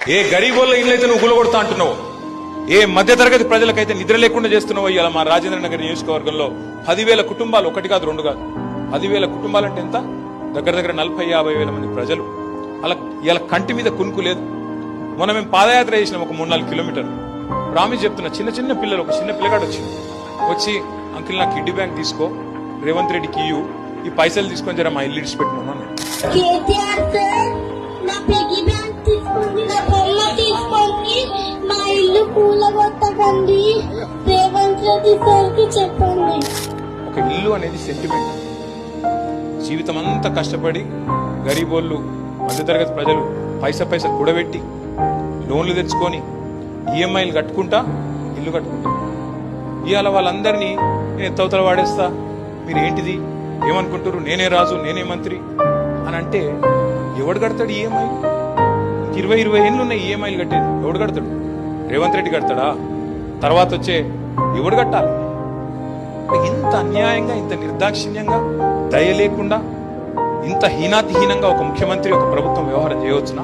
ఏ గరీబోళ్ళ ఇళ్ళైతే నువ్వు గులగొడతా అంటున్నావు, ఏ మధ్యతరగతి ప్రజలకైతే నిద్ర లేకుండా చేస్తున్నావు. ఇవాళ మా రాజేంద్ర నగర్ నియోజకవర్గంలో 10,000 కుటుంబాలు, ఒకటి కాదు రెండు కాదు 10,000 కుటుంబాలు అంటే ఎంత, దగ్గర దగ్గర 40-50 వేల మంది ప్రజలు. అలా ఇలా కంటి మీద కునుకు లేదు. మొన్న మేము పాదయాత్ర చేసినాం ఒక 3-4 కిలోమీటర్లు. ప్రామిస్ చెప్తున్నా, చిన్న చిన్న పిల్లలు, ఒక చిన్న పిల్లగాడు వచ్చి అంకిల్ నా కిడ్నీ బ్యాంక్ తీసుకో, రేవంత్ రెడ్డికి ఇయ్యు, ఈ పైసలు తీసుకొని జర మా ఇల్లు ఇడిచిపెట్టినాను అన్నాడు. మా ఇల్లు కూలగొట్టకండి, రేవంత్ రెడ్డి సార్కి చెప్పండి. ఒక ఇల్లు అనేది సెంటిమెంట్. జీవితం అంతా కష్టపడి గరీబోళ్ళు, మధ్యతరగతి ప్రజలు పైసా కూడబెట్టి లోన్లు తెచ్చుకొని ఈఎంఐలు కట్టుకుంటా ఇల్లు కట్టుకుంటా. ఇవాళ వాళ్ళందరినీ నేను ఎత్తవతల వాడేస్తా, మీరు ఏంటిది ఏమనుకుంటారు, నేనే రాజు నేనే మంత్రి అని అంటే ఎవడు కడతాడు ఈఎంఐ? 20 ఏళ్ళు ఉన్నాయి ఈఎంఐలు కట్టేది, ఎవడు కడతాడు? రేవంత్ రెడ్డి కడతాడా? తర్వాత వచ్చే ఎవడు కట్టాలి? ఇంత అన్యాయంగా, ఇంత నిర్దాక్షిణ్యంగా, దయ లేకుండా, ఇంత హీనాతిహీనంగా ఒక ముఖ్యమంత్రి, ఒక ప్రభుత్వం వ్యవహారం చేయవచ్చునా?